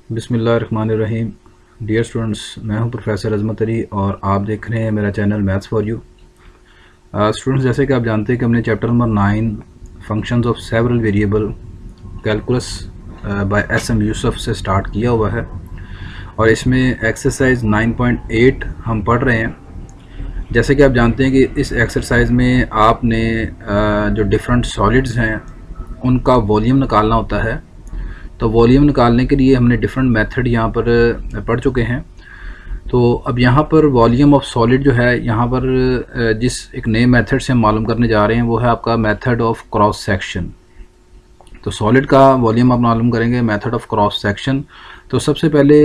बिस्मिल्लाहिर्रहमानिर्रहीम। Dear students, मैं हूं प्रोफेसर अजमत अली और आप देख रहे हैं मेरा channel maths for you. Students, जैसे कि आप जानते हैं कि हमने chapter number 9 functions of several variable calculus by S M Yusuf से स्टार्ट किया हुआ है और इसमें एक्सरसाइज 9.8 हम पढ़ रहे हैं। जैसे कि आप जानते हैं कि इस एक्सरसाइज में आपने जो डिफरेंट सॉलिड्स हैं उनका वॉल्यूम निकालना होता है। तो वॉल्यूम निकालने के लिए हमने डिफरेंट मेथड यहाँ पर पढ़ चुके हैं। तो अब यहाँ पर वॉल्यूम ऑफ सॉलिड जो है, यहाँ पर जिस एक नए मेथड से हम मालूम करने जा रहे हैं वो है आपका मेथड ऑफ क्रॉस सेक्शन। तो सॉलिड का वॉल्यूम आप मालूम करेंगे मेथड ऑफ क्रॉस सेक्शन। तो सबसे पहले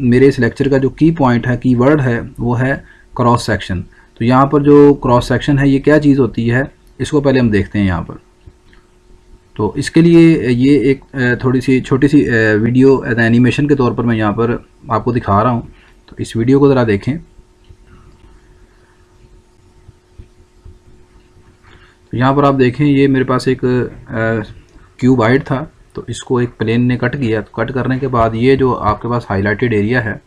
मेरे इस लेक्चर का जो की पॉइंट है, की वर्ड है, वो है क्रॉस सेक्शन। तो यहाँ पर जो क्रॉस सेक्शन है ये क्या चीज़ होती है, इसको पहले हम देखते हैं यहाँ पर। तो इसके लिए ये एक थोड़ी सी छोटी सी वीडियो एज एनिमेशन के तौर पर मैं यहाँ पर आपको दिखा रहा हूँ। तो इस वीडियो को ज़रा देखें। तो यहाँ पर आप देखें, ये मेरे पास एक क्यूबाइड था, तो इसको एक प्लेन ने कट किया। तो कट करने के बाद ये जो आपके पास हाईलाइटेड एरिया है,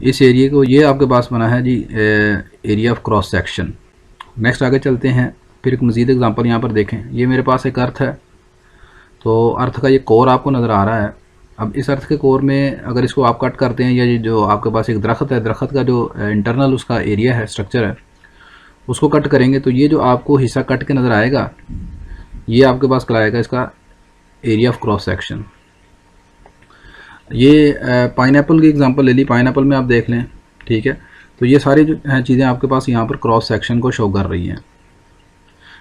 इस एरिया को ये आपके पास बना है जी area of cross section. Next आगे चलते हैं, फिर एक मज़ीद एग्जांपल यहाँ पर देखें। ये मेरे पास एक अर्थ है, तो अर्थ का ये कोर आपको नज़र आ रहा है। अब इस अर्थ के कोर में अगर इसको आप कट करते हैं, या ये जो आपके पास एक दरख्त है, दरख्त का जो इंटरनल उसका एरिया है, स्ट्रक्चर है, उसको कट करेंगे तो ये जो आपको हिस्सा कट के नज़र आएगा, ये आपके पास कहलाएगा इसका एरिया ऑफ क्रॉस सेक्शन। ये पाइनएप्पल की एग्जांपल ले ली। पाइनएप्पल में आप देख लें, ठीक है। तो ये सारी जो चीज़ें आपके पास यहाँ पर क्रॉस सेक्शन को शो कर रही हैं।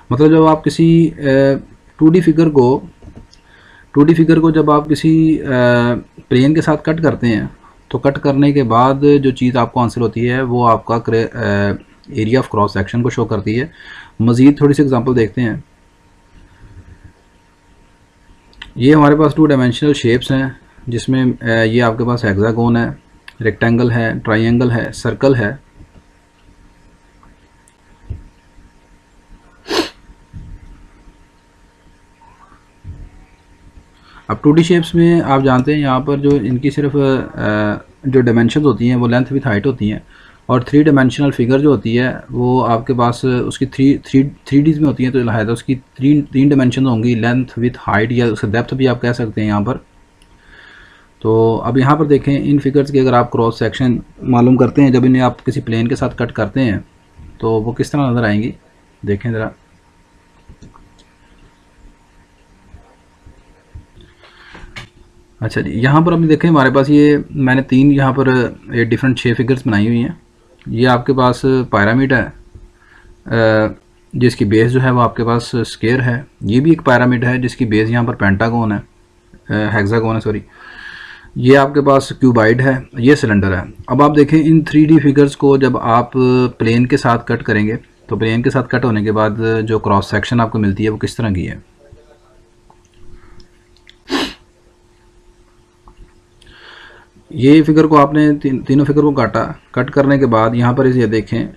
मतलब जब आप किसी 2D फिगर को जब आप किसी प्लेन के साथ कट करते हैं, तो कट करने के बाद जो चीज़ आपको हासिल होती है वो आपका एरिया ऑफ क्रॉस सेक्शन को शो करती है। मज़ीद थोड़ी सी एग्जांपल देखते हैं। ये हमारे पास 2 डायमेंशनल शेप्स हैं, जिसमें ये आपके पास हेक्सागोन है, रेक्टेंगल है, ट्राइंगल है, सर्कल है। अब 2D शेप्स में आप जानते हैं यहाँ पर जो इनकी सिर्फ जो डायमेंशन होती हैं वो लेंथ विथ हाइट होती हैं, और 3 डायमेंशनल फिगर जो होती है वो आपके पास उसकी थ्री डीज में होती है। तो लिहाजा उसकी तीन डायमेंशन होंगी, लेंथ विथ हाइट, या उसका डेप्थ भी आप कह सकते हैं यहाँ पर। तो अब यहाँ पर देखें, इन फिगर्स की अगर आप क्रॉस सेक्शन मालूम करते हैं, जब इन्हें आप किसी प्लेन के साथ कट करते हैं तो वो किस तरह नज़र आएंगी, देखें ज़रा। अच्छा जी, यहाँ पर अभी देखें, हमारे पास ये मैंने 3 यहाँ पर ये डिफरेंट 6 फिगर्स बनाई हुई हैं। ये आपके पास पिरामिड है, जिसकी बेस जो है वो आपके पास स्क्वायर है। ये भी एक पिरामिड है जिसकी बेस यहाँ पर पेंटागोन है, हेक्सागोन है, सॉरी। ये आपके पास क्यूबाइड है, ये सिलेंडर है। अब आप देखें, इन 3D फिगर्स को जब आप प्लेन के साथ कट करेंगे, तो प्लेन के साथ कट होने के बाद जो क्रॉस सेक्शन आपको मिलती है वो किस तरह की है। ये फिगर को आपने तीनों फिगर को काटा, कट करने के बाद यहाँ पर इसे देखें,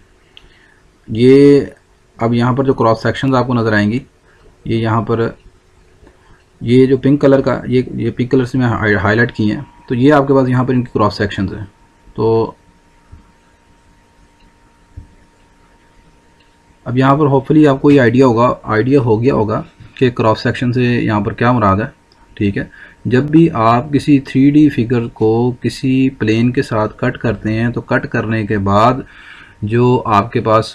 ये अब यहाँ पर जो क्रॉस सेक्शंस आपको नज़र आएंगी, ये यहाँ पर ये जो पिंक कलर का, ये पिंक कलर से मैं हाईलाइट किए हैं। तो ये आपके पास यहाँ पर इनकी क्रॉस सेक्शंस हैं। तो अब यहाँ पर होपफुली आपको ये आइडिया हो गया होगा कि क्रॉस सेक्शन से यहाँ पर क्या मुराद है, ठीक है। जब भी आप किसी 3D फिगर को किसी प्लेन के साथ कट करते हैं, तो कट करने के बाद जो आपके पास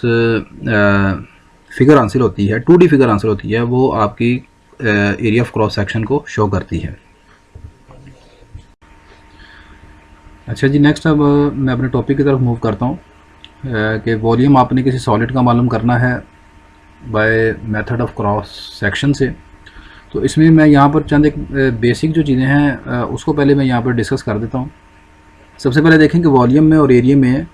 फिगर हासिल होती है, 2D फिगर हासिल होती है, वो आपकी एरिया ऑफ क्रॉस सेक्शन को शो करती है। अच्छा जी, नेक्स्ट अब मैं अपने टॉपिक की तरफ मूव करता हूँ कि वॉल्यूम आपने किसी सॉलिड का मालूम करना है by method of cross section से। तो इसमें मैं यहाँ पर चंद एक बेसिक जो चीज़ें हैं उसको पहले मैं यहाँ पर डिस्कस कर देता हूँ। सबसे पहले देखें कि वॉल्यूम में और एरिया में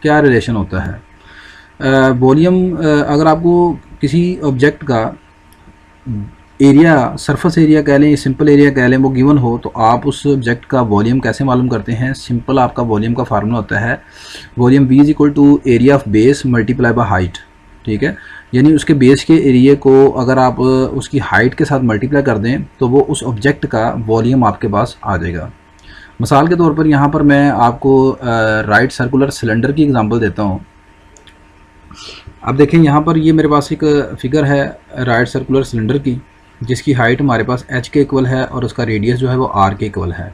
क्या रिलेशन होता है। वॉल्यूम, अगर आपको किसी ऑब्जेक्ट का एरिया, सरफेस एरिया कह लें, सिंपल एरिया कह लें, वो गिवन हो, तो आप उस ऑब्जेक्ट का वॉल्यूम कैसे मालूम करते हैं। सिंपल आपका वॉल्यूम का फार्मूला होता है volume V is equal to area of base multiply by height, ठीक है। यानी उसके बेस के एरिया को अगर आप उसकी हाइट के साथ मल्टीप्लाई कर दें तो वो उस ऑब्जेक्ट का वॉल्यूम आपके पास आ जाएगा। मिसाल के तौर पर यहाँ पर मैं आपको राइट सर्कुलर सिलेंडर की एग्जांपल देता हूँ। अब देखें यहाँ पर ये मेरे पास एक फिगर है राइट सर्कुलर सिलेंडर की, जिसकी हाइट हमारे पास h के इक्वल है और उसका रेडियस जो है वो r के इक्वल है।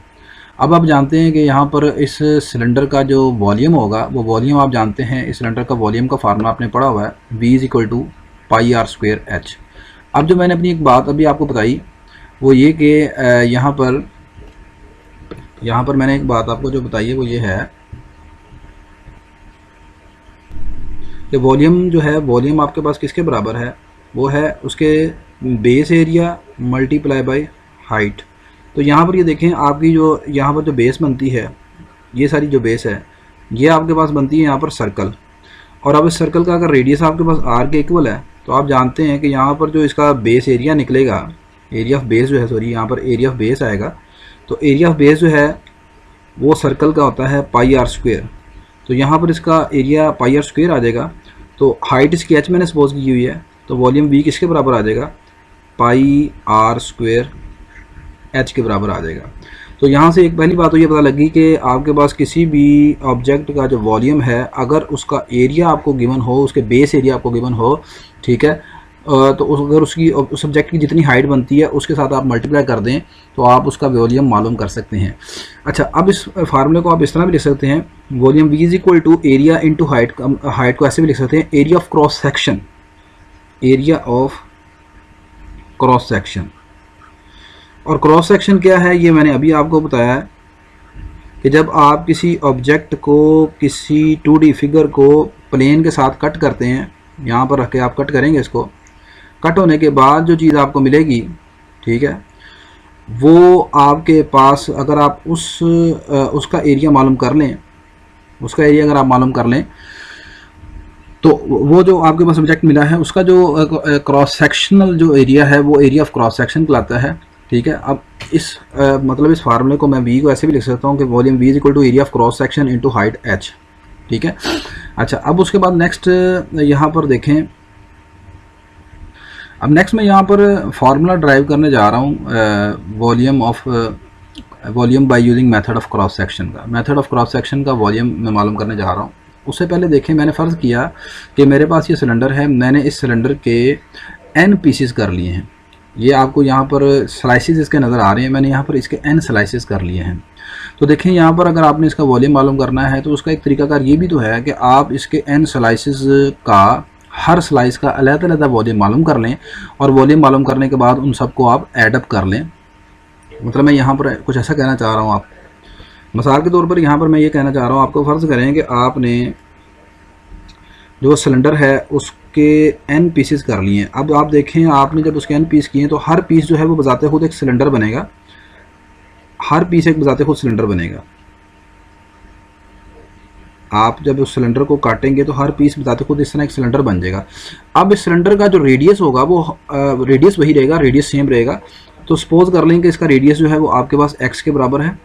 अब आप जानते हैं कि यहाँ पर इस सिलेंडर का जो वॉल्यूम होगा वो वॉल्यूम आप जानते हैं, इस सिलेंडर का वॉल्यूम का फार्मूला आपने पढ़ा हुआ है, v is equal to pi r square h. अब जो मैंने अपनी एक बात अभी आपको बताई वो ये कि यहाँ पर मैंने एक बात आपको जो बताई है वो ये है कि वॉल्यूम जो है, वॉल्यूम आपके पास किसके बराबर है, वो है उसके base area multiply by height. तो यहाँ पर ये देखें आपकी जो यहाँ पर जो बेस बनती है, ये सारी जो बेस है ये आपके पास बनती है यहाँ पर सर्कल। और अब इस सर्कल का अगर रेडियस आपके पास r के इक्वल है तो आप जानते हैं कि यहाँ पर जो इसका बेस एरिया निकलेगा, एरिया ऑफ बेस जो है, सॉरी यहाँ पर एरिया ऑफ बेस आएगा, तो एरिया ऑफ बेस जो है वो सर्कल का होता है पाई आर स्क्वेयर। तो यहाँ पर इसका एरिया पाई आर स्क्वेयर आ जाएगा। तो हाइट इसकी h मैंने सपोज की हुई है, तो वॉल्यूम v किसके बराबर आ जाएगा, पाई आर स्क्वेयर h के बराबर आ जाएगा। तो यहाँ से एक पहली बात तो ये पता लगी कि आपके पास किसी भी ऑब्जेक्ट का जो वॉल्यूम है अगर उसका एरिया आपको गिवन हो, उसके बेस एरिया आपको गिवन हो, ठीक है, तो अगर उस ऑब्जेक्ट की जितनी हाइट बनती है उसके साथ आप मल्टीप्लाई कर दें तो आप उसका वॉल्यूम मालूम कर सकते हैं। अच्छा, अब इस फार्मूले को आप इस तरह भी लिख सकते हैं, volume v is equal to area into height. Height को ऐसे भी लिख सकते हैं, area of cross section, area of cross section. और क्रॉस सेक्शन क्या है ये मैंने अभी आपको बताया है कि जब आप किसी ऑब्जेक्ट को, किसी 2D फिगर को प्लेन के साथ कट करते हैं, यहाँ पर रख के आप कट करेंगे, इसको कट होने के बाद जो चीज़ आपको मिलेगी, ठीक है, वो आपके पास अगर आप उसका एरिया मालूम कर लें, उसका एरिया अगर आप मालूम कर लें तो वो जो आपके पास ऑब्जेक्ट मिला है उसका जो क्रॉस सेक्शनल जो एरिया है वो एरिया ऑफ क्रॉस सेक्शन कहलाता है। ठीक है, अब इस मतलब इस फार्मूले को मैं v को ऐसे भी लिख सकता हूँ कि volume v is equal to area of cross section into height h। ठीक है, अच्छा, अब उसके बाद नेक्स्ट यहाँ पर देखें, अब नेक्स्ट मैं यहाँ पर फार्मूला ड्राइव करने जा रहा हूँ volume by using method of cross section का। मेथड ऑफ क्रॉस सेक्शन का वॉल्यूम मैं मालूम करने जा रहा हूँ। उससे पहले देखें, मैंने फ़र्ज़ किया कि मेरे पास ये सिलेंडर है, मैंने इस सिलेंडर के n पीसेस कर लिए हैं। ये आपको यहाँ पर स्लाइसेस इसके नज़र आ रहे हैं, मैंने यहाँ पर इसके n स्लाइसेस कर लिए हैं। तो देखें यहाँ पर अगर आपने इसका वॉल्यूम मालूम करना है तो उसका एक तरीकाकार ये भी तो है कि आप इसके n स्लाइसेस का, हर स्लाइस का अलग-अलग वॉल्यूम मालूम कर लें और वॉल्यूम मालूम करने के बाद उन सबको आप एडअप कर लें। मतलब मैं यहाँ पर कुछ ऐसा कहना चाह रहा हूँ, आप मिसाल के तौर पर यहाँ पर मैं ये कहना चाह रहा हूँ, आपको फ़र्ज़ करें कि आपने जो सिलेंडर है उसके n पीसेस कर लिए हैं। अब आप देखें, आपने जब उसके n पीस किए तो हर पीस जो है वो बजाते खुद एक सिलेंडर बनेगा, हर पीस एक बजाते खुद सिलेंडर बनेगा। आप जब उस सिलेंडर को काटेंगे तो हर पीस बजाते खुद इस तरह एक सिलेंडर बन जाएगा। अब इस सिलेंडर का जो रेडियस होगा वो रेडियस वही रहेगा, रेडियस सेम रहेगा। तो सपोज कर लें कि इसका रेडियस जो है वो आपके पास x के बराबर है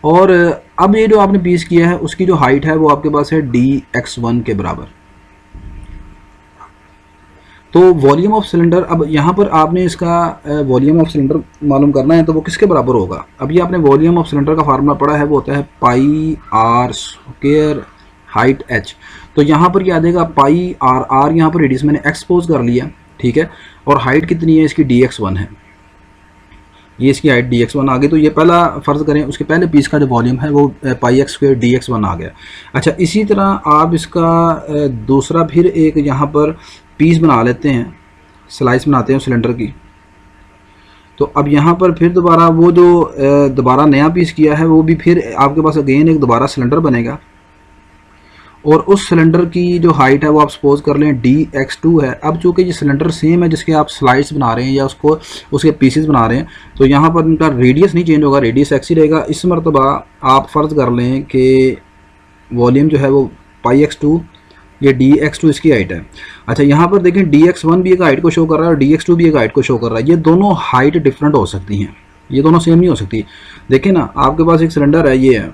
और अब ये जो आपने पीस किया है उसकी जो हाइट है वो आपके पास है dx1 के बराबर। तो वॉल्यूम ऑफ सिलेंडर, अब यहाँ पर आपने इसका वॉल्यूम ऑफ सिलेंडर मालूम करना है तो वो किसके बराबर होगा। अभी आपने वॉल्यूम ऑफ सिलेंडर का फार्मूला पढ़ा है, वो होता है पाई आर स्क्वायर हाइट h। तो यहाँ पर क्या आ जाएगा, पाई आर यहाँ पर रेडियस मैंने एक्सपोज कर लिया, ठीक है, और हाइट कितनी है इसकी dx1 है, ये इसकी हाइट dx1 आ गई। तो ये पहला फ़र्ज़ करें, उसके पहले पीस का जो वॉल्यूम है वो पाई एक्स स्क्वायर dx1 आ गया। अच्छा, इसी तरह आप इसका दूसरा फिर एक यहाँ पर पीस बना लेते हैं, स्लाइस बनाते हैं सिलेंडर की। तो अब यहाँ पर फिर दोबारा वो जो दोबारा नया पीस किया है वो भी फिर आपके पास अगेन एक दोबारा सिलेंडर बनेगा और उस सिलेंडर की जो हाइट है वो आप सपोज कर लें dx2 है। अब चूँकि ये सिलेंडर सेम है जिसके आप स्लाइड्स बना रहे हैं या उसको उसके पीसेस बना रहे हैं, तो यहाँ पर इनका रेडियस नहीं चेंज होगा, रेडियस x ही रहेगा। इस मरतबा आप फ़र्ज़ कर लें कि वॉल्यूम जो है वो पाई x2, ये dx2 इसकी हाइट है। अच्छा, यहाँ पर देखें dx1 भी एक हाइट को शो कर रहा है और dx2 भी एक हाइट को शो कर रहा है। ये दोनों हाइट डिफरेंट हो सकती हैं, ये दोनों सेम नहीं हो सकती। देखिए ना, आपके पास एक सिलेंडर है, ये है,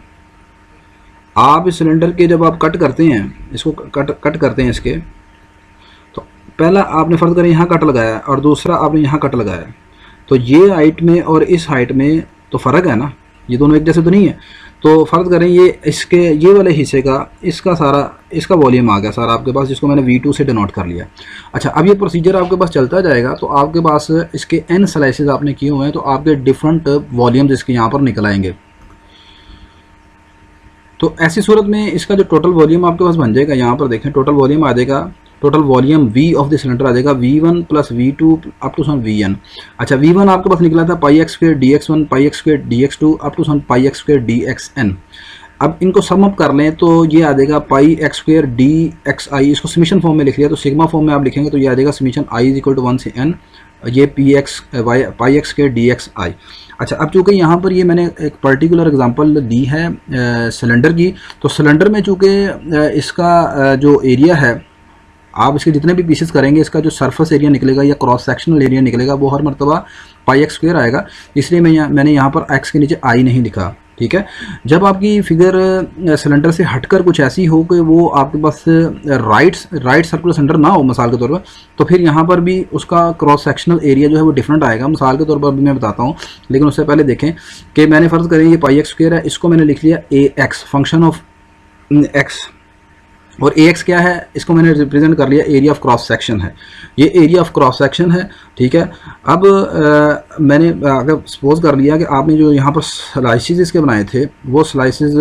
आप इस सिलेंडर के जब आप कट करते हैं, इसको कट करते हैं इसके, तो पहला आपने फ़र्ज़ करें यहाँ कट लगाया और दूसरा आपने यहाँ कट लगाया, तो ये हाइट में और इस हाइट में तो फ़र्क है ना, ये दोनों एक जैसे तो नहीं है। तो फ़र्ज़ करें ये इसके ये वाले हिस्से का इसका सारा इसका वॉल्यूम आ गया सारा आपके पास, जिसको मैंने V2 से डिनोट कर लिया। अच्छा, अब ये प्रोसीजर आपके पास चलता जाएगा, तो आपके पास इसके n स्लाइसेस आपने किए हुए हैं, तो आपके डिफरेंट वॉल्यूम्स इसके यहाँ पर निकल आएंगे। तो ऐसी सूरत में इसका जो टोटल वॉल्यूम आपके पास बन जाएगा, यहाँ पर देखें टोटल वॉल्यूम आ जाएगा, total volume V of the cylinder आ जाएगा V1 plus V2 up to some Vn। अच्छा, V1 आपके पास निकला था pi x square dx1 pi x square dx2 up to some pi x square dxn। अब इनको सम अप कर लें तो ये आ जाएगा पाई एक्स स्क्वायर dxi, इसको समीशन फॉर्म में लिख लिया, तो सिग्मा फॉर्म में आप लिखेंगे तो ये आ जाएगा summation i is equal to 1 से n, ये पाई एक्स स्क्वायर dxi। अच्छा, अब चूँकि यहाँ पर ये मैंने एक पर्टिकुलर एग्जांपल दी है सिलेंडर की, तो सिलेंडर में चूँकि इसका जो एरिया है, आप इसके जितने भी पीसेस करेंगे इसका जो सरफेस एरिया निकलेगा या क्रॉस सेक्शनल एरिया निकलेगा वो हर मरतबा पाई एक्स स्क्वायर आएगा, इसलिए मैंने यहाँ पर x के नीचे i नहीं लिखा। ठीक है, जब आपकी फिगर सिलेंडर से हटकर कुछ ऐसी हो कि वो आपके पास राइट सर्कुलर सिलेंडर ना हो मिसाल के तौर पर, तो फिर यहाँ पर भी उसका क्रॉस सेक्शनल एरिया जो है वो डिफरेंट आएगा। मिसाल के तौर पर भी मैं बताता हूँ, लेकिन उससे पहले देखें कि मैंने फ़र्ज़ करें ये पाई एक्स स्क्वायर है, इसको मैंने लिख लिया ax फंक्शन ऑफ x, और ax क्या है, इसको मैंने रिप्रेजेंट कर लिया एरिया ऑफ क्रॉस सेक्शन है, ये एरिया ऑफ क्रॉस सेक्शन है। ठीक है, अब मैंने अगर सपोज कर लिया कि आपने जो यहाँ पर स्लाइसेस इसके बनाए थे वो स्लाइसेस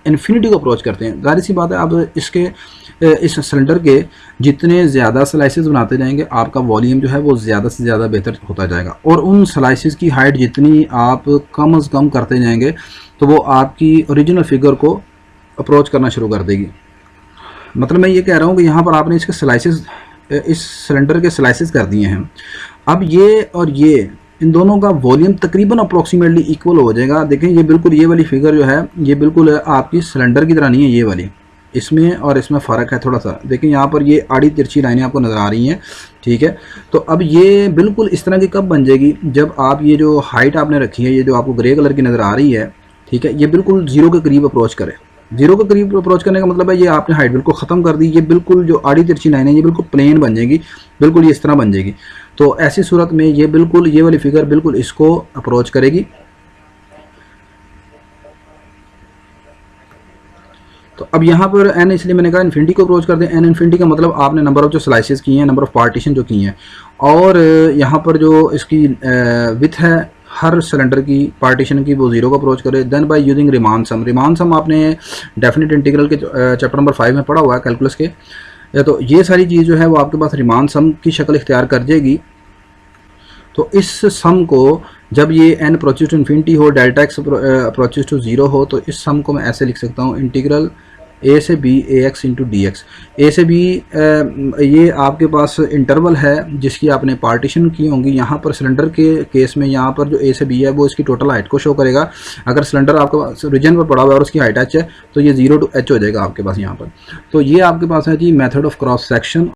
इन्फिनिटी को अप्रोच करते हैं, जाहिर सी बात है अब इसके इस सिलेंडर के जितने ज़्यादा स्लाइसेस बनाते जाएंगे आपका वॉल्यूम जो है वो ज़्यादा से ज़्यादा बेहतर होता जाएगा, और उन स्लाइसेस की हाइट जितनी आप कम अज़ कम करते जाएंगे तो वो आपकी ओरिजिनल फिगर को अप्रोच करना शुरू कर देगी। मतलब मैं ये कह रहा हूँ कि यहाँ पर आपने इसके स्लाइसेस इस सिलेंडर के स्लाइसेस कर दिए हैं, अब ये और ये इन दोनों का वॉल्यूम तकरीबन अप्रोक्सीमेटली इक्वल हो जाएगा। देखें ये बिल्कुल ये वाली फिगर जो है ये बिल्कुल आपकी सिलेंडर की तरह नहीं है, ये वाली, इसमें और इसमें फ़र्क है थोड़ा सा। देखें यहाँ पर ये आड़ी तिरछी लाइनें आपको नज़र आ रही हैं। ठीक है, तो अब ये बिल्कुल इस तरह की कब बन जाएगी, जब आप ये जो हाइट आपने रखी है, ये जो आपको ग्रे कलर की नज़र आ रही है, ठीक है, ये बिल्कुल ज़ीरो के करीब अप्रोच करे। जीरो के करीब अप्रोच करने का मतलब है ये आपने हाइट बिल्कुल ख़त्म कर दी, ये बिल्कुल जो आड़ी तिरछी लाइन है ये बिल्कुल प्लेन बन जाएगी, बिल्कुल ये इस तरह बन जाएगी। तो ऐसी सूरत में ये बिल्कुल ये वाली फिगर बिल्कुल इसको अप्रोच करेगी। तो अब यहाँ पर n इसलिए मैंने कहा इन्फिनिटी को अप्रोच कर दें। n इन्फिनिटी का मतलब आपने नंबर ऑफ जो स्लाइसेस किए हैं, नंबर ऑफ पार्टीशन जो किए हैं, और यहाँ पर जो इसकी विथ है हर सिलेंडर की पार्टीशन की वो जीरो को अप्रोच करे। Then by using Riemann sum, Riemann sum आपने डेफिनेट इंटीग्रल के चैप्टर नंबर 5 में पढ़ा हुआ है कैलकुलस के, तो ये सारी चीज़ जो है वो आपके पास रिमान सम की शक्ल इख्तियार कर जाएगी। तो इस सम को जब ये n अप्रोचेस टू इन्फिनिटी हो, delta x approaches to zero हो, तो इस सम को मैं ऐसे लिख सकता हूँ इंटीग्रल a से b ax into d x. A से b ये आपके पास इंटरवल है जिसकी आपने पार्टीशन की होंगी। यहाँ पर सिलेंडर के केस में यहाँ पर जो a से b है वो इसकी टोटल हाइट को शो करेगा। अगर सिलेंडर आपके पास रीजन पर पड़ा हुआ है और उसकी हाइट h है तो ये 0 to h हो जाएगा आपके पास यहाँ पर। तो ये आपके पास है जी मेथड ऑफ क्रॉस सेक्शन।